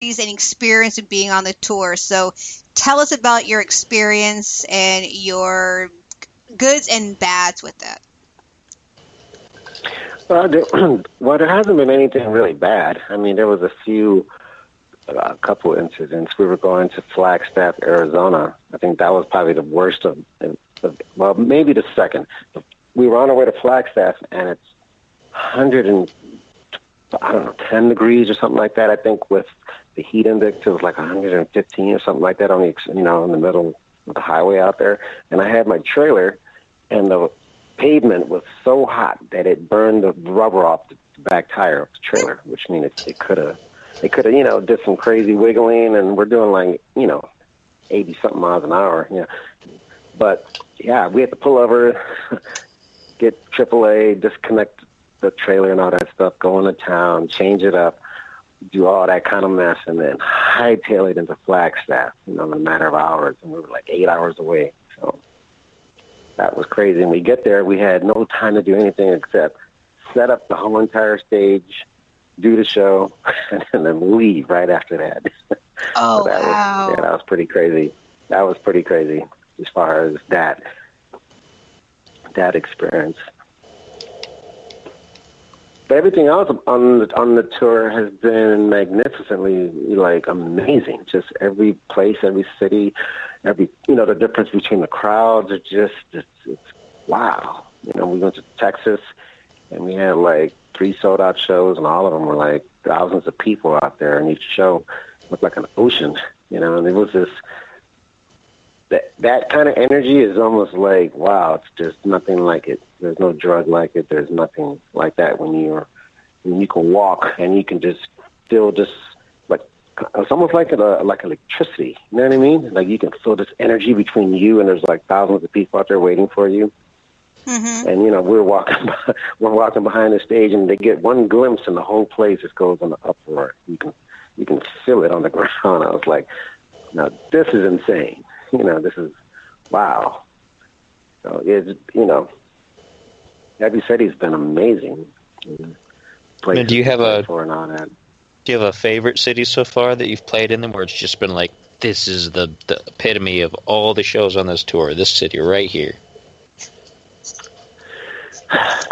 and experience of being on the tour. So tell us about your experience and your goods and bads with that. Well, there hasn't been anything really bad. I mean, there was a couple incidents. We were going to Flagstaff, Arizona. I think that was probably the worst well, maybe the second. We were on our way to Flagstaff, and it's 10 degrees or something like that. I think with the heat index, it was like 115 or something like that on in the middle of the highway out there. And I had my trailer, and the pavement was so hot that it burned the rubber off the back tire of the trailer, which means it could have, did some crazy wiggling, and we're doing 80-something miles an hour, But, yeah, we had to pull over, get AAA, disconnect the trailer and all that stuff, go into town, change it up, do all that kind of mess, and then hightail it into Flagstaff, in a matter of hours. And we were like 8 hours away. So that was crazy. And we get there, we had no time to do anything except set up the whole entire stage, do the show, and then leave right after that. Oh, so wow. That was pretty crazy. That was pretty crazy as far as that experience. But everything else on the tour has been magnificently amazing. Just every place, every city, the difference between the crowds are just it's wow. We went to Texas and we had 3 sold out shows, and all of them were thousands of people out there, and each show looked like an ocean. And it was just that kind of energy is almost wow. It's just nothing like it. There's no drug like it. There's nothing like that when you can walk and you can just feel it's almost like electricity. You know what I mean? You can feel this energy between you and there's thousands of people out there waiting for you. Mm-hmm. And we're walking behind the stage, and they get one glimpse, and the whole place just goes on the uproar. You can feel it on the ground. I was like, now this is insane. This is wow. So it's every city's been amazing. Do you have a favorite city so far that you've played in them, where it's just been this is the epitome of all the shows on this tour, this city right here?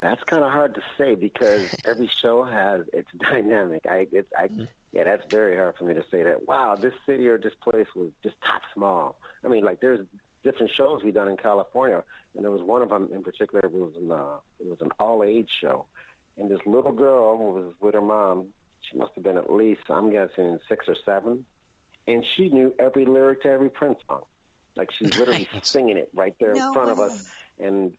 That's kind of hard to say because every show has its dynamic. That's very hard for me to say that. Wow, this city or this place was just top small. I mean, there's different shows we've done in California, and there was one of them in particular. It was an all-age show, and this little girl was with her mom. She must have been at least, I'm guessing, 6 or 7, and she knew every lyric to every Prince song. She's literally singing it right there in front of us, and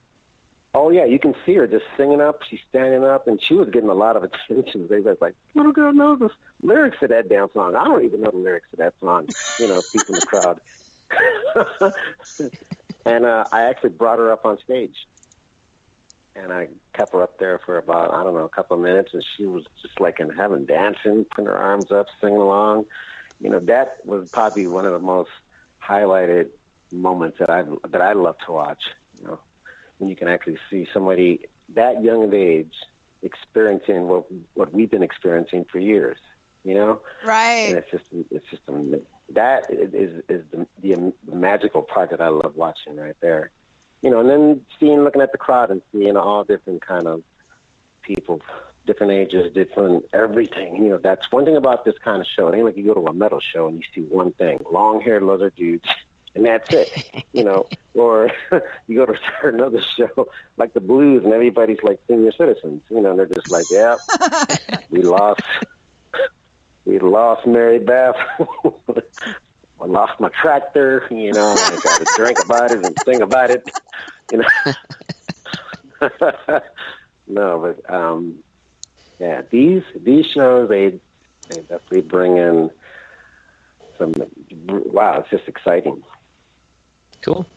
oh, yeah, you can see her just singing up. She's standing up, and she was getting a lot of attention. They were little girl knows the lyrics to that damn song. I don't even know the lyrics to that song, people in the crowd. And I actually brought her up on stage, and I kept her up there for about, a couple of minutes, and she was just in heaven, dancing, putting her arms up, singing along. That was probably one of the most highlighted moments that I love to watch, when you can actually see somebody that young of age experiencing what we've been experiencing for years, Right. And it's just that is the magical part that I love watching right there, and then looking at the crowd and seeing all different kind of people, different ages, different everything. That's one thing about this kind of show. It ain't like you go to a metal show and you see one thing: long-haired lizard dudes. And that's it, or you go to another show like the blues, and everybody's senior citizens, and they're just yeah, we lost Mary Beth, I lost my tractor, I got to drink about it and sing about it, No, but yeah, these shows they definitely bring in some. Wow, it's just exciting. Cool.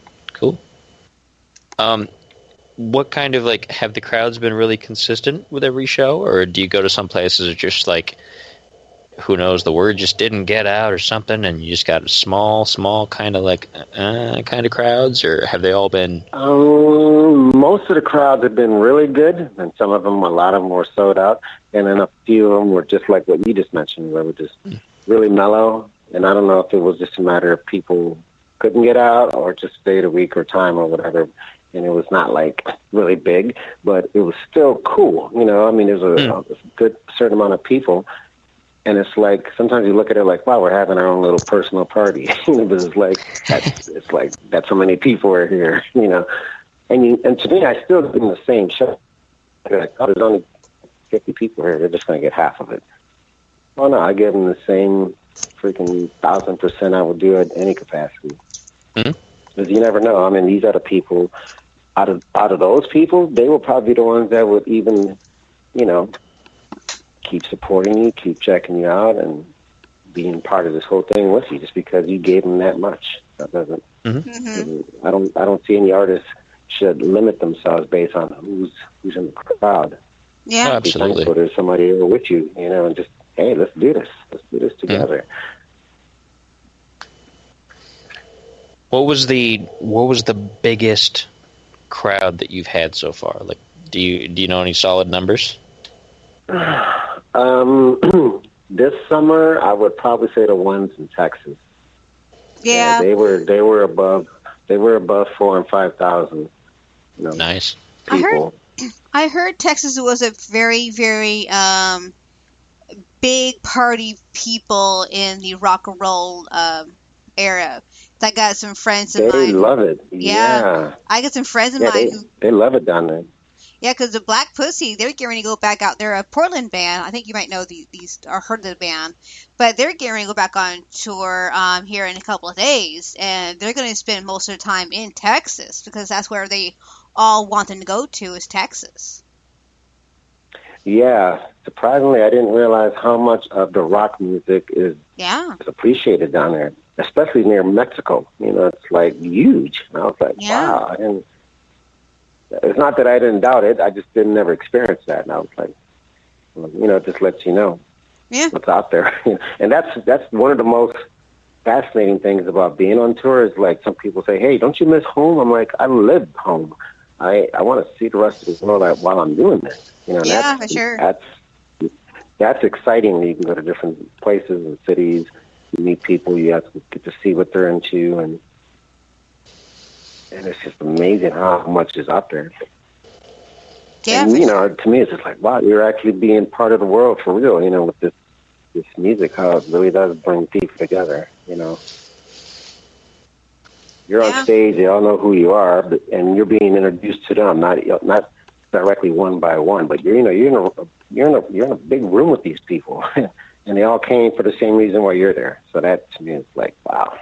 What kind of have the crowds been really consistent with every show, or do you go to some places that just who knows, the word just didn't get out or something, and you just got small kind of crowds, or have they all been? Most of the crowds have been really good, and a lot of them were sold out, and then a few of them were just like what you just mentioned, where we just really mellow. And I don't know if it was just a matter of people couldn't get out or just stayed a week or time or whatever. And it was not like really big, but it was still cool. You know, I mean, there's a good certain amount of people. And it's like, sometimes you look at it like, wow, we're having our own little personal party. But it's like, that's how many people are here, you know. And to me, I still do the same show. Like, oh, there's only 50 people here. They're just going to get half of it. Oh, no, I give them the same freaking 1,000% I would do at any capacity. Because you never know. I mean, these are the people, out of those people, they will probably be the ones that would even, you know, keep supporting you, keep checking you out, and being part of this whole thing with you just because you gave them that much. That doesn't. I don't see any artists should limit themselves based on who's in the crowd. Yeah, Oh, absolutely. So there's somebody here with you, you know, and just, hey, let's do this. Let's do this together. What was the biggest crowd that you've had so far? Like, do you know any solid numbers? This summer, I would probably say the ones in Texas. Yeah, they were above 4,000 and 5,000. You know, Nice. people. I heard Texas was a very, very big party people in the rock and roll era. I got some friends of mine. They love it. Yeah. I got some friends of mine they love it down there. Yeah, because the Black Pussy, they're getting ready to go back out. They're a Portland band. I think you might know these or heard of the band. But they're getting ready to go back on tour here in a couple of days. And they're going to spend most of their time in Texas because that's where they all want them to go to is Texas. Yeah. Surprisingly, I didn't realize how much of the rock music is appreciated down there, especially near Mexico. You know, it's like huge. And I was like, wow. It's not that I didn't doubt it. I just didn't never experience that. And I was like, well, you know, it just lets you know what's out there. And that's one of the most fascinating things about being on tour is like some people say, hey, don't you miss home? I'm like, I live home. I want to see the rest of the world while I'm doing this. You know, for sure. That's exciting. You can go to different places and cities, you meet people, you have to get to see what they're into, and it's just amazing how much is out there. Yeah, and, you know, to me, it's just like, wow, you're actually being part of the world for real, you know, with this music, how it really does bring people together, you know. You're on stage, they all know who you are, and you're being introduced to them, not directly one by one, but you're in a big room with these people, and they all came for the same reason why you're there. So that, to me, is like, wow.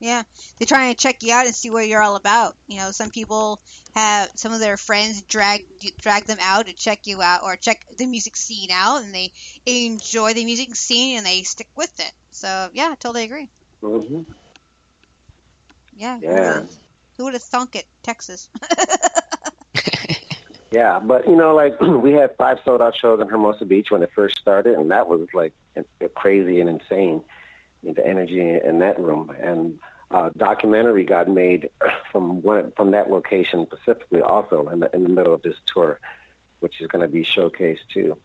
Yeah, they're trying to check you out and see what you're all about. You know, some people have some of their friends drag them out to check you out or check the music scene out, and they enjoy the music scene and they stick with it. So yeah, I totally agree. Mm-hmm. Yeah. Who would have thunk it, Texas? Yeah, but you know, like we had 5 sold-out shows in Hermosa Beach when it first started, and that was like crazy and insane. The energy in that room, and a documentary got made from that location specifically, also in the middle of this tour, which is going to be showcased too.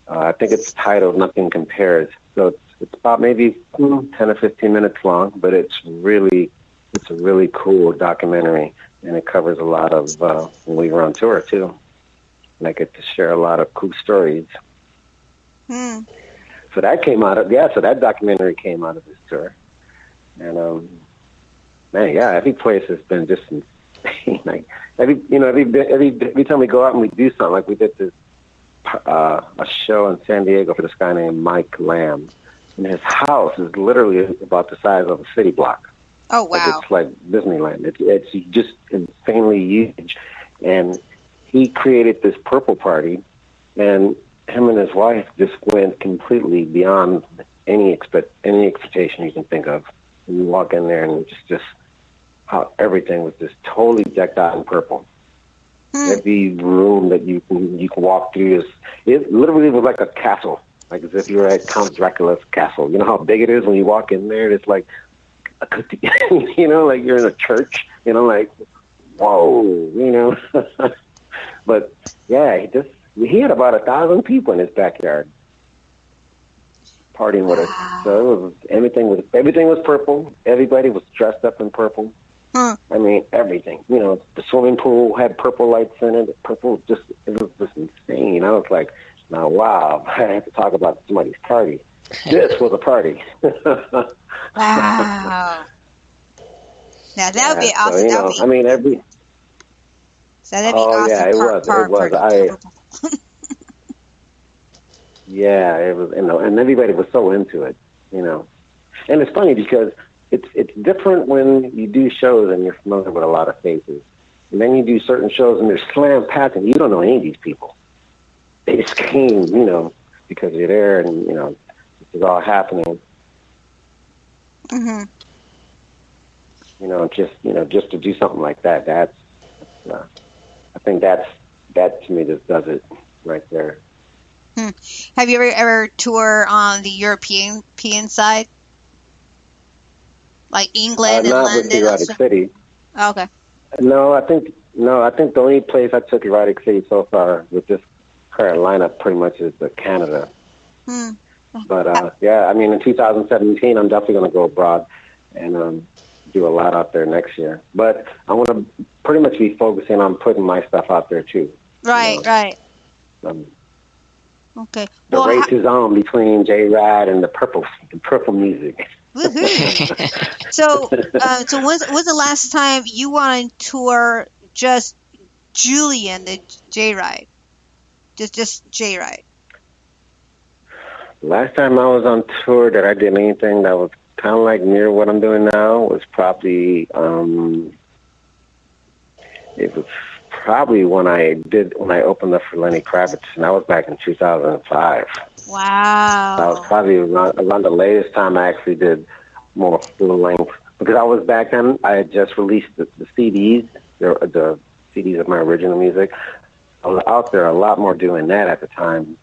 I think it's titled "Nothing Compares," so it's about maybe 10 or 15 minutes long, but it's a really cool documentary, and it covers a lot of when we were on tour too, and I get to share a lot of cool stories. So that came out of that documentary came out of this tour, and every place has been just insane. Like every time we go out and we do something, like we did this a show in San Diego for this guy named Mike Lamb, and his house is literally about the size of a city block. Oh wow! It's like Disneyland. It's just insanely huge, and he created this purple party, and him and his wife just went completely beyond any expectation you can think of. And you walk in there, and just how everything was just totally decked out in purple. Every room that you can walk through it literally was like a castle, like as if you were at Count Dracula's castle. You know how big it is when you walk in there? It's like you know, like you're in a church. You know, like whoa, you know. But yeah, he had about 1,000 people in his backyard. partying with us. So it was everything was purple. Everybody was dressed up in purple. Huh. I mean, everything. You know, the swimming pool had purple lights in it. It was just insane. I was like, now, wow, I have to talk about somebody's party. This was a party. Wow. Now that would be awesome. So, I mean, so that'd be awesome. Yeah, it was. Yeah, it was. And everybody was so into it. And it's funny because it's different when you do shows and you're familiar with a lot of faces, and then you do certain shows and they're slam packed and you don't know any of these people. They just came, because you're there and this is all happening. Mm-hmm. Just to do something like that. That's I think that to me just does it right there. Have you ever toured on the European side, like England and not London? With Erotic City. Oh, okay. No, I think the only place I took Erotic City so far with this current lineup pretty much is Canada. But yeah, I mean, in 2017, I'm definitely going to go abroad and do a lot out there next year. But I want to pretty much be focusing on putting my stuff out there too. Right. Okay. The race is on between J-Rad and the purple music. Woohoo! So when's the last time you went on tour? Just Julian, the J-Ride, just J-Ride. Last time I was on tour that I did anything that was kind of like near what I'm doing now was probably it was probably when I opened up for Lenny Kravitz, and that was back in 2005. Wow. That was probably around the latest time I actually did more full length, because I was back then. I had just released the CDs, the CDs of my original music. I was out there a lot more doing that at the time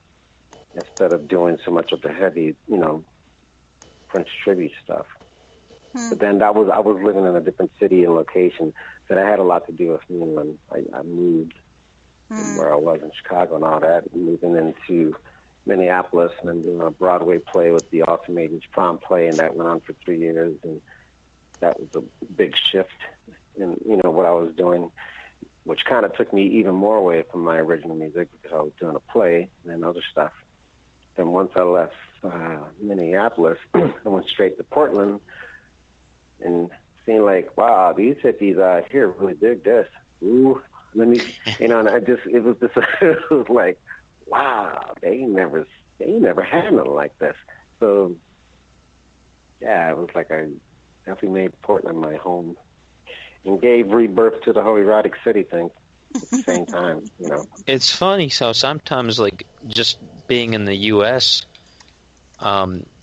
instead of doing so much of the heavy, Prince Tribute stuff. But then I was living in a different city and location that I had a lot to do with me when I moved from where I was in Chicago and all that, moving into Minneapolis and then doing a Broadway play with the Awesome Ages prom play, and that went on for 3 years, and that was a big shift in what I was doing, which kind of took me even more away from my original music because I was doing a play and then other stuff. Then once I left Minneapolis, I went straight to Portland and seeing like, wow, these hippies out here really dig this. Ooh, let me, and it was like, wow, they never had nothing like this. So, yeah, it was like I definitely made Portland my home and gave rebirth to the whole Erotic City thing at the same time, It's funny. So sometimes, like, just being in the U.S.,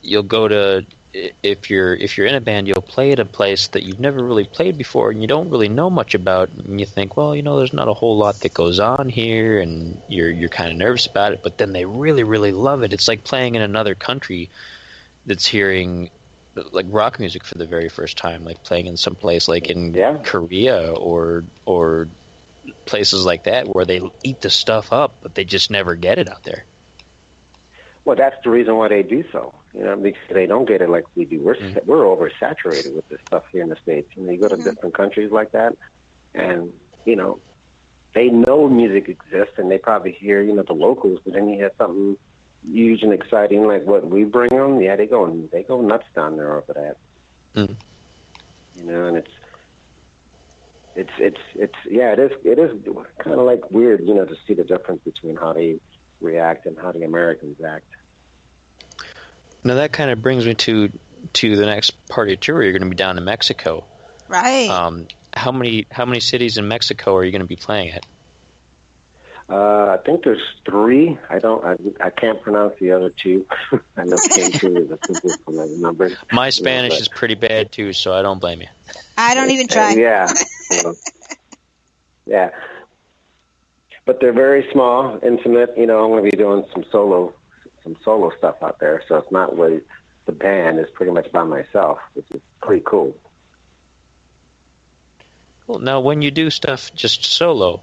you'll go to, if you're in a band, you'll play at a place that you've never really played before and you don't really know much about, and you think, well, there's not a whole lot that goes on here, and you're kind of nervous about it, but then they really, really love it. It's like playing in another country that's hearing like rock music for the very first time, like playing in some place like in Korea or places like that where they eat the stuff up, but they just never get it out there. Well, that's the reason why they do so, because they don't get it like we do. We're oversaturated with this stuff here in the States. You go to different countries like that, and, they know music exists, and they probably hear, the locals, but then you have something huge and exciting like what we bring them. Yeah, they go nuts down there over that. And it is kind of like weird, to see the difference between how they react and how the Americans act. Now that kind of brings me to the next part of your tour. You're going to be down in Mexico, right? How many cities in Mexico are you going to be playing at? I think there's 3. I can't pronounce the other 2. I know Cancun is a simple from the numbers. My Spanish is pretty bad too, so I don't blame you. I don't even try. Yeah. Yeah. But they're very small, intimate. I'm going to be doing some solo stuff out there. So it's not really the band. It's pretty much by myself, which is pretty cool. Cool. Now, when you do stuff just solo,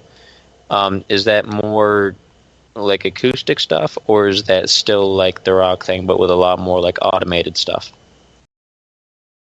is that more like acoustic stuff, or is that still like the rock thing but with a lot more like automated stuff?